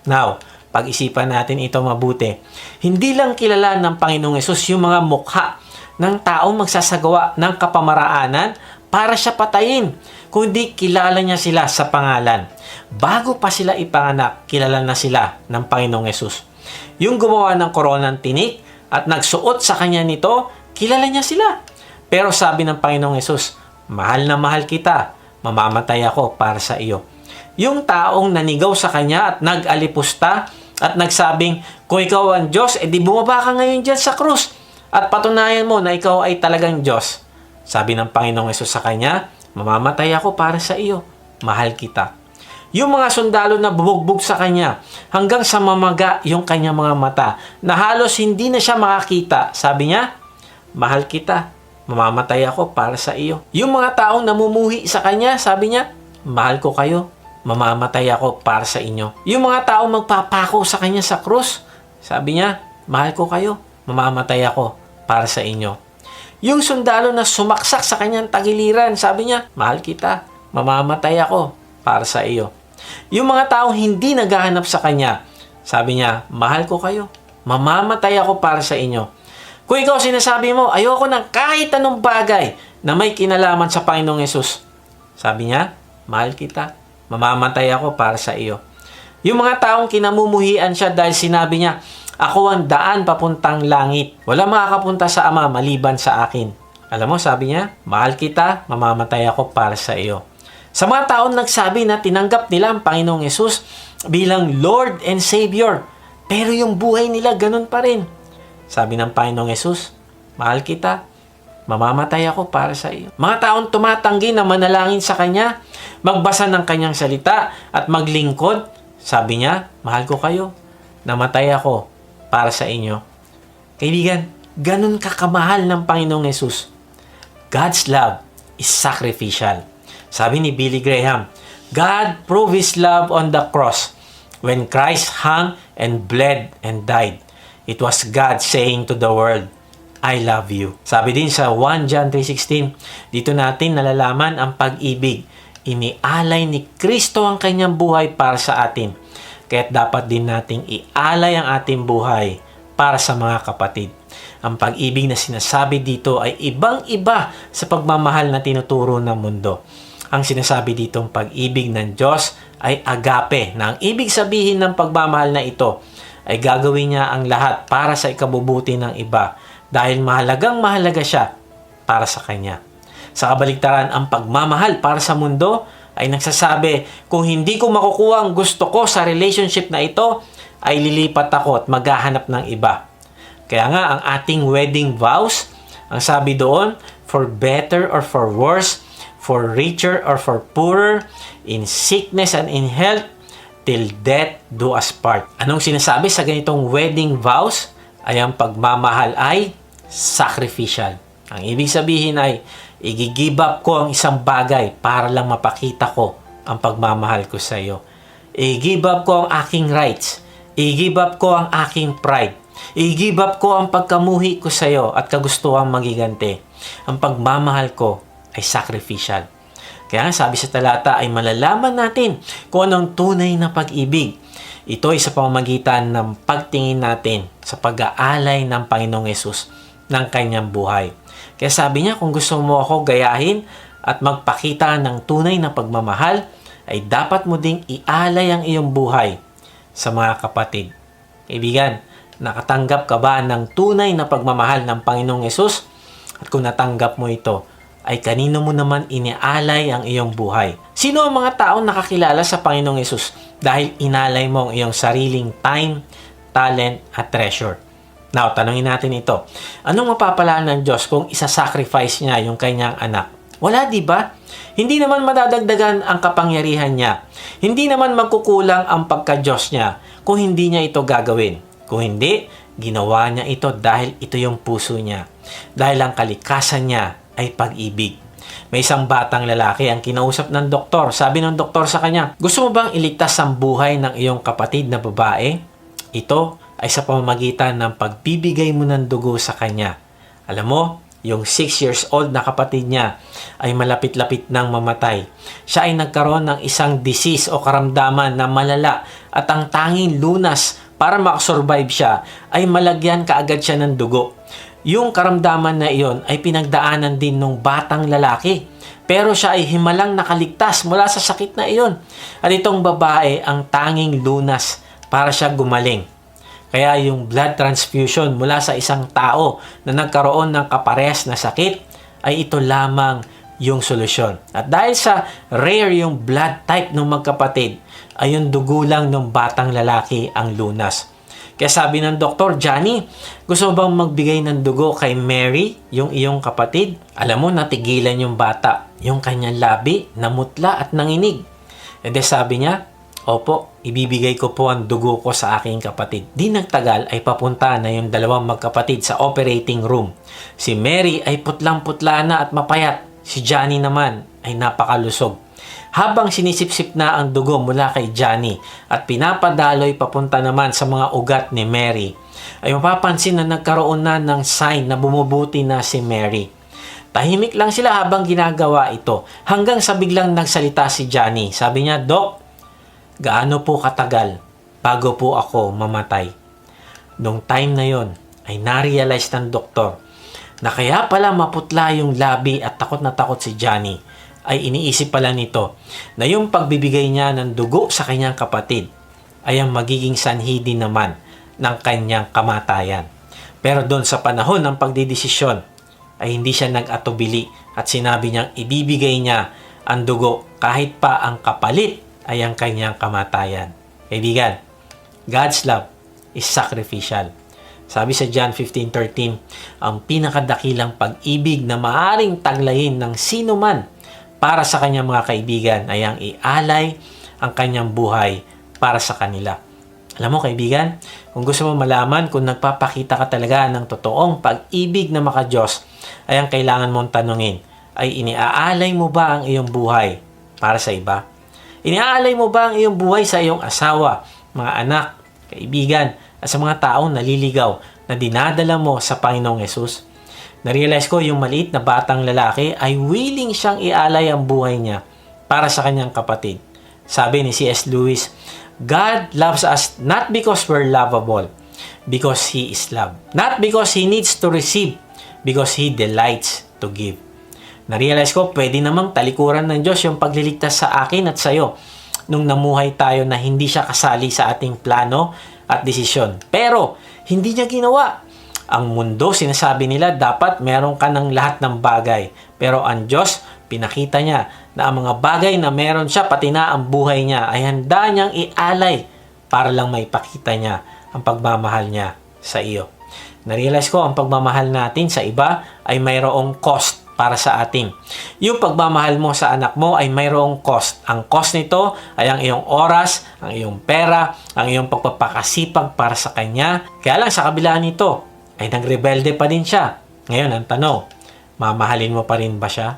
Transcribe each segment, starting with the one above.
Now, pag-isipan natin ito mabuti. Hindi lang kilala ng Panginoong Hesus yung mga mukha ng taong magsasagawa ng kapamaraanan para siya patayin, kundi kilala niya sila sa pangalan. Bago pa sila ipanganak, kilala na sila ng Panginoong Hesus. Yung gumawa ng koronang tinik at nagsuot sa kanya nito, kilala niya sila. Pero sabi ng Panginoong Hesus, mahal na mahal kita, mamamatay ako para sa iyo. Yung taong nanigaw sa kanya at nag-alipusta at nagsabing, kung ikaw ang Diyos, edi bumaba ka ngayon dyan sa krus at patunayan mo na ikaw ay talagang Diyos. Sabi ng Panginoong Hesus sa kanya, mamamatay ako para sa iyo, mahal kita. Yung mga sundalo na bumugbog sa kanya hanggang sa mamaga yung kanyang mga mata na halos hindi na siya makakita. Sabi niya, mahal kita, mamamatay ako para sa iyo. Yung mga taong namumuhi sa kanya, sabi niya, mahal ko kayo, mamamatay ako para sa inyo. Yung mga taong magpapako sa kanya sa krus, sabi niya, mahal ko kayo, mamamatay ako para sa inyo. Yung sundalo na sumaksak sa kanyang tagiliran, sabi niya, mahal kita, mamamatay ako para sa iyo. Yung mga taong hindi naghahanap sa kanya, sabi niya, mahal ko kayo, mamamatay ako para sa inyo. Kung ikaw sinasabi mo, ayoko ng kahit anong bagay na may kinalaman sa Panginoong Hesus, sabi niya, mahal kita, mamamatay ako para sa iyo. Yung mga taong kinamumuhian siya dahil sinabi niya, ako ang daan papuntang langit. Wala makakapunta sa Ama maliban sa akin. Alam mo, sabi niya, mahal kita, mamamatay ako para sa iyo. Sa mga taong nagsabi na tinanggap nila ang Panginoong Hesus bilang Lord and Savior, pero yung buhay nila ganun pa rin. Sabi ng Panginoong Hesus, mahal kita, mamamatay ako para sa iyo. Mga taong tumatanggi na manalangin sa Kanya, magbasa ng Kanyang salita at maglingkod, sabi niya, mahal ko kayo, namatay ako para sa inyo. Kaibigan, ganun kakamahal ng Panginoong Hesus. God's love is sacrificial. Sabi ni Billy Graham, God proved His love on the cross when Christ hung and bled and died. It was God saying to the world, I love you. Sabi din sa 1 John 3:16, dito natin nalalaman ang pag-ibig. Inialay ni Kristo ang kanyang buhay para sa atin. Kaya't dapat din nating ialay ang ating buhay para sa mga kapatid. Ang pag-ibig na sinasabi dito ay ibang-iba sa pagmamahal na tinuturo ng mundo. Ang sinasabi ditong pag-ibig ng Diyos ay agape, na ang ibig sabihin ng pagmamahal na ito ay gagawin niya ang lahat para sa ikabubuti ng iba dahil mahalagang mahalaga siya para sa Kanya. Sa kabaligtaran, ang pagmamahal para sa mundo ay nagsasabi, kung hindi ko makukuha ang gusto ko sa relationship na ito, ay lilipat ako at maghahanap ng iba. Kaya nga, ang ating wedding vows, ang sabi doon, for better or for worse, for richer or for poorer, in sickness and in health, till death do us part. Anong sinasabi sa ganitong wedding vows? Ay ang pagmamahal ay sacrificial. Ang ibig sabihin ay, i-give up ko ang isang bagay para lang mapakita ko ang pagmamahal ko sa iyo. I-give up ko ang aking rights. I-give up ko ang aking pride. I-give up ko ang pagkamuhi ko sa iyo at kagustuhang magiganti. Ang pagmamahal ko ay sacrificial. Kaya sabi sa talata ay malalaman natin kung anong tunay na pag-ibig. Ito ay sa pamamagitan ng pagtingin natin sa pag-aalay ng Panginoong Hesus ng kanyang buhay. Kaya sabi niya, kung gusto mo ako gayahin at magpakita ng tunay na pagmamahal, ay dapat mo ding ialay ang iyong buhay sa mga kapatid. Kaibigan, nakatanggap ka ba ng tunay na pagmamahal ng Panginoong Hesus? At kung natanggap mo ito, ay kanino mo naman inialay ang iyong buhay? Sino ang mga taong nakakilala sa Panginoong Hesus dahil inalay mo ang iyong sariling time, talent, at treasure? Now, tanungin natin ito. Anong mapapalaan ng Diyos kung isa-sacrifice niya yung kanyang anak? Wala, di ba? Hindi naman madadagdagan ang kapangyarihan niya. Hindi naman magkukulang ang pagka-Diyos niya kung hindi niya ito gagawin. Kung hindi, ginawa niya ito dahil ito yung puso niya. Dahil ang kalikasan niya ay pag-ibig. May isang batang lalaki ang kinausap ng doktor. Sabi ng doktor sa kanya, gusto mo bang iligtas ang buhay ng iyong kapatid na babae? Ito ay sa pamamagitan ng pagbibigay mo ng dugo sa kanya. Alam mo, yung 6 years old na kapatid niya ay malapit-lapit nang mamatay. Siya ay nagkaroon ng isang disease o karamdaman na malala at ang tanging lunas para makasurvive siya ay malagyan kaagad siya ng dugo. Yung karamdaman na iyon ay pinagdaanan din ng batang lalaki. Pero siya ay himalang nakaligtas mula sa sakit na iyon. At itong babae ang tanging lunas para siya gumaling. Kaya yung blood transfusion mula sa isang tao na nagkaroon ng kaparehas na sakit ay ito lamang yung solusyon. At dahil sa rare yung blood type ng magkapatid, ay yung dugo lang ng batang lalaki ang lunas. Kaya sabi ng doktor, Johnny, gusto mo bang magbigay ng dugo kay Mary, yung iyong kapatid? Alam mo, natigilan yung bata. Yung kanyang labi, namutla at nanginig. E de sabi niya, opo, ibibigay ko po ang dugo ko sa aking kapatid. Di nagtagal ay papunta na yung dalawang magkapatid sa operating room. Si Mary ay putlang-putla na at mapayat. Si Johnny naman ay napakalusog. Habang sinisipsip na ang dugo mula kay Johnny at pinapadaloy papunta naman sa mga ugat ni Mary, ay mapapansin na nagkaroon na ng sign na bumubuti na si Mary. Tahimik lang sila habang ginagawa ito hanggang sa biglang nagsalita si Johnny. Sabi niya, Dok, gaano po katagal bago po ako mamatay? Nung time na yon ay na-realize ng doktor na kaya pala maputla yung labi at takot na takot si Johnny ay iniisip pala nito na yung pagbibigay niya ng dugo sa kanyang kapatid ay ang magiging sanhi din naman ng kanyang kamatayan. Pero doon sa panahon ng pagdidesisyon ay hindi siya nag-atubili at sinabi niyang ibibigay niya ang dugo kahit pa ang kapalit ay ang kanyang kamatayan. Kaibigan, God's love is sacrificial. Sabi sa John 15:13, ang pinakadakilang pag-ibig na maaaring taglayin ng sino man para sa kanyang mga kaibigan ay ang ialay ang kanyang buhay para sa kanila. Alam mo kaibigan, kung gusto mo malaman kung nagpapakita ka talaga ng totoong pag-ibig na maka-Diyos, ay ang kailangan mong tanungin, ay iniaalay mo ba ang iyong buhay para sa iba? Iniaalay mo ba ang iyong buhay sa iyong asawa, mga anak, kaibigan, at sa mga taong naliligaw na dinadala mo sa Panginoong Yesus? Narealize ko yung maliit na batang lalaki ay willing siyang ialay ang buhay niya para sa kanyang kapatid. Sabi ni C.S. Lewis, God loves us not because we're lovable, because He is love. Not because He needs to receive, because He delights to give. Narealize ko, pwede namang talikuran ng Diyos yung pagliligtas sa akin at sa iyo nung namuhay tayo na hindi siya kasali sa ating plano at desisyon. Pero, hindi niya ginawa. Ang mundo, sinasabi nila, dapat meron ka ng lahat ng bagay. Pero ang Diyos, pinakita niya na ang mga bagay na meron siya, pati na ang buhay niya, ay handa niyang ialay para lang maipakita niya ang pagmamahal niya sa iyo. Narealize ko, ang pagmamahal natin sa iba ay mayroong cost para sa atin. Yung pagmamahal mo sa anak mo ay mayroong cost. Ang cost nito ay ang iyong oras, ang iyong pera, ang iyong pagpapakasipag para sa kanya. Kaya lang sa kabila nito, ay nagrebelde pa din siya. Ngayon, ang tanong, mamahalin mo pa rin ba siya?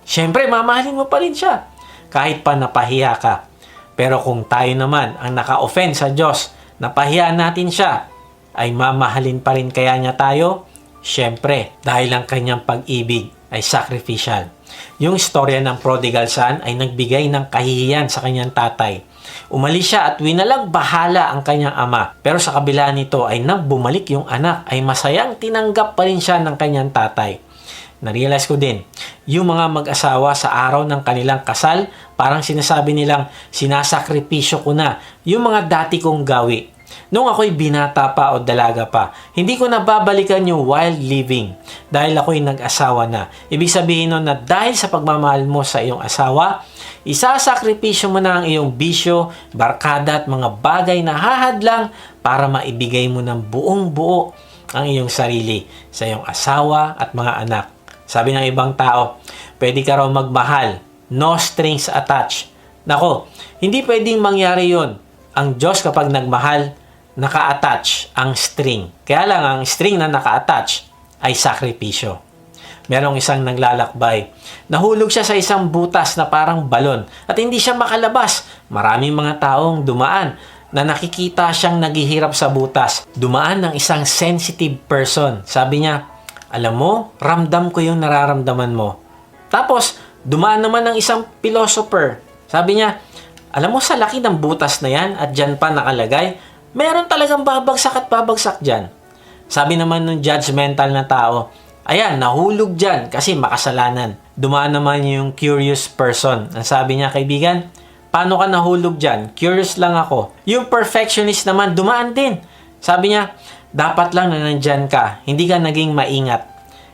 Siyempre, mamahalin mo pa rin siya. Kahit pa napahiya ka. Pero kung tayo naman ang naka-offend sa Diyos, napahiya natin siya, ay mamahalin pa rin kaya niya tayo? Siyempre, dahil ang kanyang pag-ibig ay sacrificial. Yung istorya ng prodigal son ay nagbigay ng kahihiyan sa kanyang tatay. Umalis siya at winalang bahala ang kanyang ama. Pero sa kabila nito ay nang bumalik yung anak ay masayang tinanggap pa rin siya ng kanyang tatay. Narealize ko din, yung mga mag-asawa sa araw ng kanilang kasal, parang sinasabi nilang sinasakripisyo ko na yung mga dati kong gawi. Nung ako'y binata pa o dalaga pa, hindi ko na babalikan yung wild living dahil ako'y nag-asawa na. Ibig sabihin nun na dahil sa pagmamahal mo sa iyong asawa, isasakripisyo mo na ang iyong bisyo, barkada at mga bagay na hahadlang para maibigay mo ng buong buo ang iyong sarili sa iyong asawa at mga anak. Sabi ng ibang tao, pwede ka raw magmahal, no strings attached. Nako, hindi pwedeng mangyari yon. Ang Diyos kapag nagmahal, naka-attach ang string. Kaya lang ang string na naka-attach ay sakripisyo. Merong isang naglalakbay. Nahulog siya sa isang butas na parang balon at hindi siya makalabas. Maraming mga taong dumaan na nakikita siyang naghihirap sa butas. Dumaan ng isang sensitive person. Sabi niya, Alam mo, ramdam ko yung nararamdaman mo. Tapos, dumaan naman ng isang philosopher. Sabi niya, alam mo sa laki ng butas na yan at dyan pa nakalagay, meron talagang babagsak at babagsak dyan. Sabi naman ng judgmental na tao, ayan, nahulog dyan kasi makasalanan. Dumaan naman yung curious person. Ang sabi niya, kaibigan, paano ka nahulog dyan? Curious lang ako. Yung perfectionist naman, dumaan din. Sabi niya, dapat lang na nandyan ka. Hindi ka naging maingat.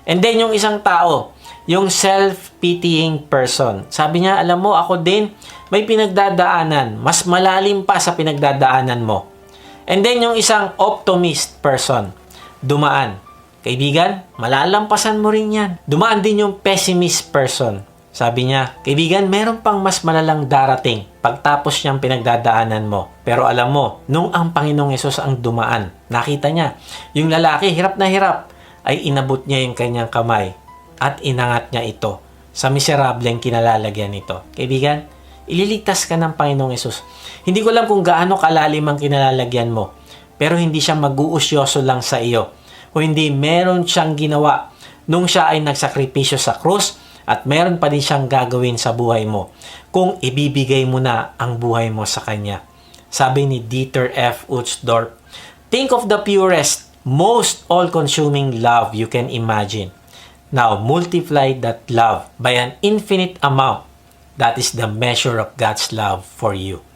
And then yung isang tao, yung self-pitying person. Sabi niya, alam mo, ako din, may pinagdadaanan. Mas malalim pa sa pinagdadaanan mo. And then yung isang optimist person, dumaan. Kaibigan, malalampasan mo rin yan. Dumaan din yung pessimist person. Sabi niya, kaibigan, meron pang mas malalang darating pagtapos niyang pinagdadaanan mo. Pero alam mo, nung ang Panginoong Hesus ang dumaan, nakita niya, yung lalaki, hirap na hirap, ay inabot niya yung kanyang kamay at inangat niya ito sa miserableng kinalalagyan nito. Kaibigan, ililigtas ka ng Panginoong Hesus. Hindi ko alam kung gaano kalalim ang kinalalagyan mo, pero hindi siya mag-uusyoso lang sa iyo. Kung hindi meron siyang ginawa nung siya ay nagsakripisyo sa krus, at meron pa din siyang gagawin sa buhay mo kung ibibigay mo na ang buhay mo sa Kanya. Sabi ni Dieter F. Uchtdorf, think of the purest, most all-consuming love you can imagine. Now, multiply that love by an infinite amount. That is the measure of God's love for you.